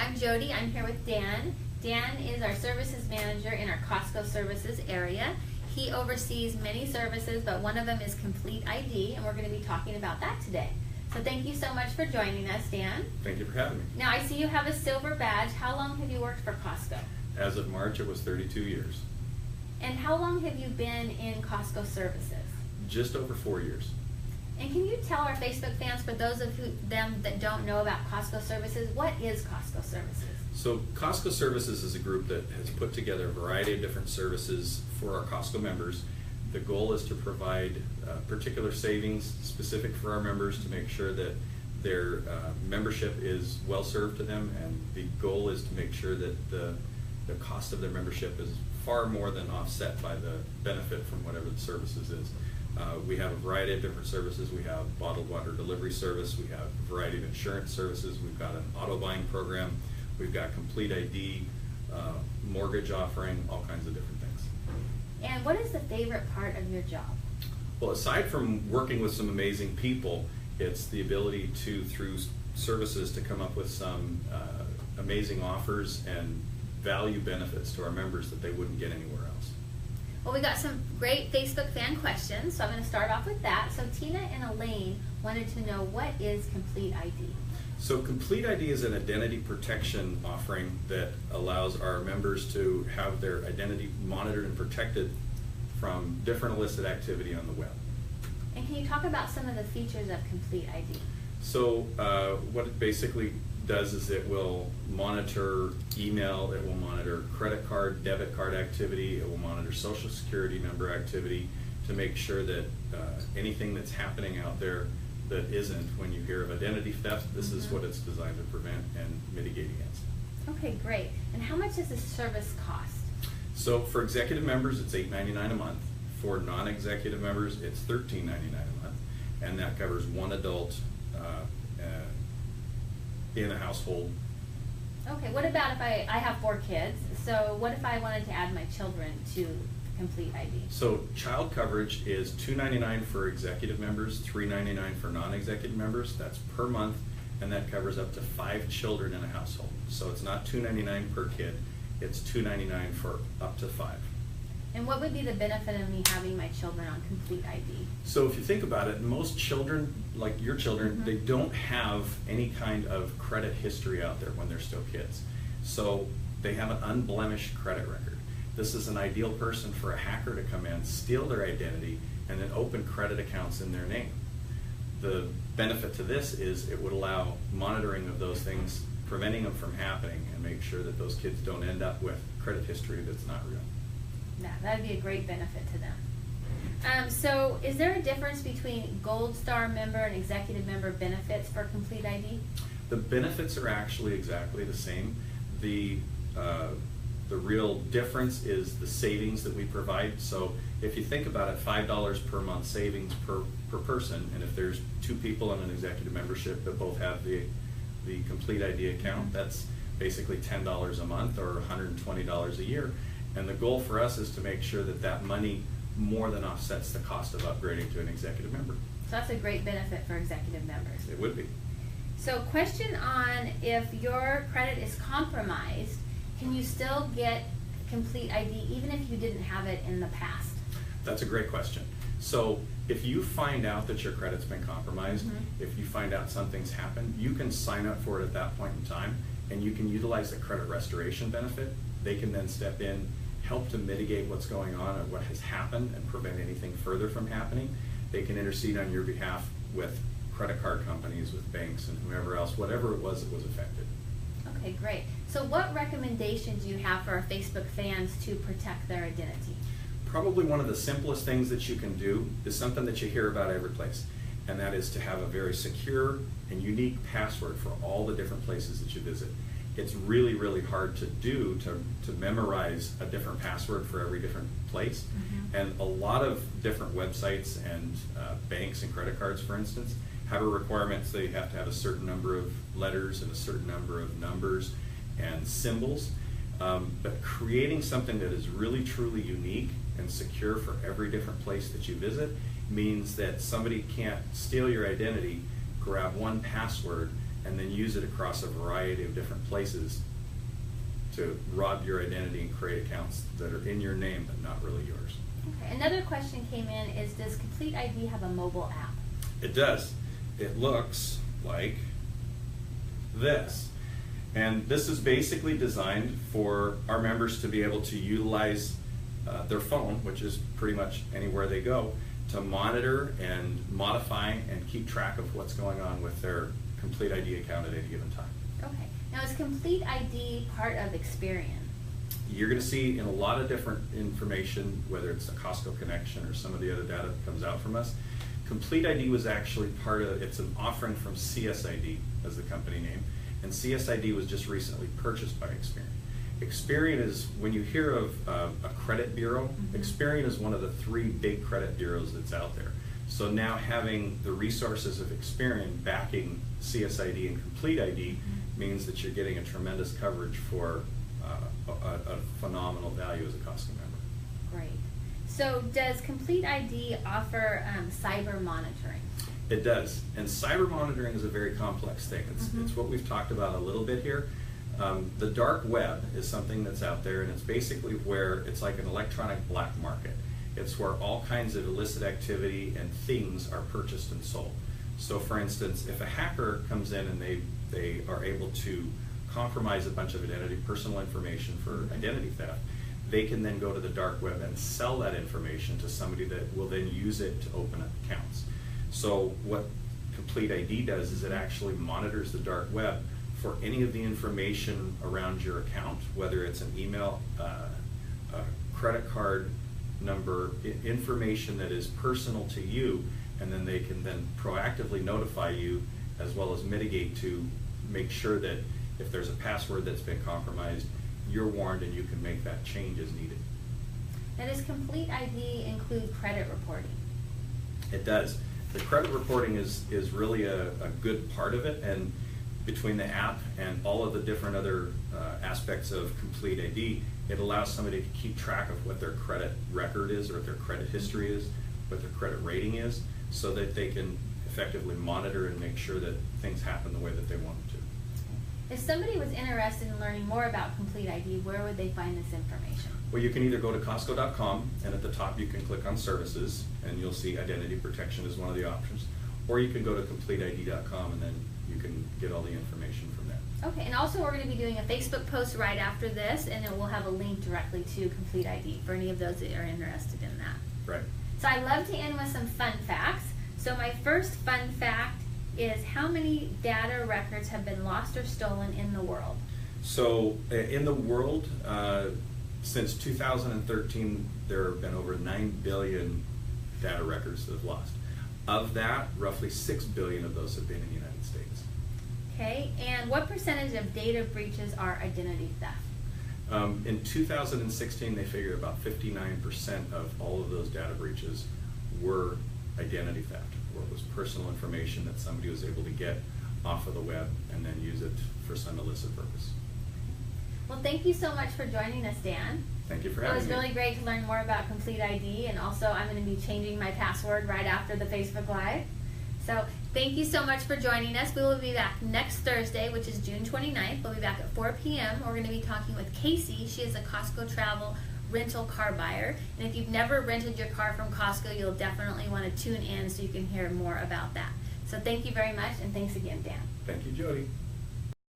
I'm Jody. I'm here with Dan. Dan is our services manager in our Costco Services area. He oversees many services, but one of them is Complete ID, and we're going to be talking about that today. So thank you so much for joining us, Dan. Thank you for having me. Now I see you have a silver badge. How long have you worked for Costco? As of March, it was 32 years. And how long have you been in Costco Services? Just over 4 years. And can you tell our Facebook fans, for those of them that don't know about Costco Services, what is Costco Services? So Costco Services is a group that has put together a variety of different services for our Costco members. The goal is to provide particular savings specific for our members to make sure that their membership is well served to them, and the goal is to make sure that the cost of their membership is far more than offset by the benefit from whatever the services is. We have a variety of different services. We have bottled water delivery service. We have a variety of insurance services. We've got an auto buying program. We've got Complete ID, mortgage offering, all kinds of different things. And what is the favorite part of your job? Well, aside from working with some amazing people, it's the ability to, through services, to come up with some amazing offers and value benefits to our members that they wouldn't get anywhere else. Well, we got some great Facebook fan questions, so I'm going to start off with that. So Tina and Elaine wanted to know, what is Complete ID? So Complete ID is an identity protection offering that allows our members to have their identity monitored and protected from different illicit activity on the web. And can you talk about some of the features of Complete ID? So what it basically does is it will monitor email, it will monitor credit card, debit card activity, it will monitor Social Security number activity to make sure that anything that's happening out there that isn't, when you hear of identity theft, this is what it's designed to prevent and mitigate against. Okay, great. And how much does this service cost? So for executive members, it's $8.99 a month. For non-executive members, it's $13.99 a month, and that covers one adult in a household. Okay, what about if I have 4 kids? So what if I wanted to add my children to Complete ID? So child coverage is $2.99 for executive members, $3.99 for non-executive members. That's per month, and that covers up to 5 children in a household. So it's not $2.99 per kid, it's $2.99 for up to 5. And what would be the benefit of me having my children on Complete ID? So if you think about it, most children, like your children, they don't have any kind of credit history out there when they're still kids. So they have an unblemished credit record. This is an ideal person for a hacker to come in, steal their identity, and then open credit accounts in their name. The benefit to this is it would allow monitoring of those things, preventing them from happening, and make sure that those kids don't end up with credit history that's not real. Yeah, that would be a great benefit to them. So is there a difference between Gold Star member and executive member benefits for Complete ID? The benefits are actually exactly the same. The real difference is the savings that we provide. So if you think about it, $5 per month savings per person, and if there's 2 people in an executive membership that both have the Complete ID account, that's basically $10 a month or $120 a year. And the goal for us is to make sure that that money more than offsets the cost of upgrading to an executive member. So that's a great benefit for executive members. It would be. So question on, if your credit is compromised, can you still get Complete ID even if you didn't have it in the past? That's a great question. So if you find out that your credit's been compromised, if you find out something's happened, you can sign up for it at that point in time, and you can utilize the credit restoration benefit. They can then step in, help to mitigate what's going on and what has happened and prevent anything further from happening. They can intercede on your behalf with credit card companies, with banks, and whoever else, whatever it was that was affected. Okay, great. So what recommendations do you have for our Facebook fans to protect their identity? Probably one of the simplest things that you can do is something that you hear about every place, and that is to have a very secure and unique password for all the different places that you visit. It's really, really hard to do, to memorize a different password for every different place. And a lot of different websites and banks and credit cards, for instance, have a requirement so you have to have a certain number of letters and a certain number of numbers and symbols. But creating something that is really, truly unique and secure for every different place that you visit means that somebody can't steal your identity, grab one password, and then use it across a variety of different places to rob your identity and create accounts that are in your name but not really yours. Okay. Another question came in is, does Complete ID have a mobile app? It does. It looks like this. And this is basically designed for our members to be able to utilize their phone, which is pretty much anywhere they go, to monitor and modify and keep track of what's going on with their Complete ID account at any given time. Okay. Now, is Complete ID part of Experian? You're going to see in a lot of different information, whether it's a Costco connection or some of the other data that comes out from us, Complete ID was actually part of, it's an offering from CSID as the company name, and CSID was just recently purchased by Experian. Experian is, when you hear of a credit bureau, Experian is one of the 3 big credit bureaus that's out there. So now having the resources of Experian backing CSID and Complete ID means that you're getting a tremendous coverage for a phenomenal value as a Costco member. Great. So does Complete ID offer cyber monitoring? It does. And cyber monitoring is a very complex thing. It's what we've talked about a little bit here. The dark web is something that's out there, and it's basically where it's like an electronic black market. It's where all kinds of illicit activity and things are purchased and sold. So for instance, if a hacker comes in and they are able to compromise a bunch of personal information for identity theft, they can then go to the dark web and sell that information to somebody that will then use it to open up accounts. So what Complete ID does is it actually monitors the dark web for any of the information around your account, whether it's an email, a credit card number, information that is personal to you, and then they can then proactively notify you as well as mitigate to make sure that if there's a password that's been compromised, you're warned and you can make that change as needed. Now, does Complete ID include credit reporting? It does. The credit reporting is really a good part of it, and between the app and all of the different other aspects of Complete ID, it allows somebody to keep track of what their credit record is, or what their credit history is, what their credit rating is, so that they can effectively monitor and make sure that things happen the way that they want them to. If somebody was interested in learning more about Complete ID, where would they find this information? Well, you can either go to Costco.com, and at the top you can click on Services, and you'll see Identity Protection as one of the options. Or you can go to CompleteID.com, and then you can get all the information from there. Okay, and also we're going to be doing a Facebook post right after this, and it will have a link directly to Complete ID for any of those that are interested in that. Right. So I love to end with some fun facts. So my first fun fact is, how many data records have been lost or stolen in the world? So in the world, since 2013, there have been over 9 billion data records that have lost. Of that, roughly 6 billion of those have been in the United States. Okay, and what percentage of data breaches are identity theft? In 2016, they figured about 59% of all of those data breaches were identity theft, or it was personal information that somebody was able to get off of the web and then use it for some illicit purpose. Well, thank you so much for joining us, Dan. Thank you for It having was me. really great to learn more about Complete ID, and also I'm going to be changing my password right after the Facebook Live. So thank you so much for joining us. We will be back next Thursday, which is June 29th. We'll be back at 4 p.m. We're going to be talking with Casey. She is a Costco travel rental car buyer. And if you've never rented your car from Costco, you'll definitely want to tune in so you can hear more about that. So thank you very much, and thanks again, Dan. Thank you, Jody.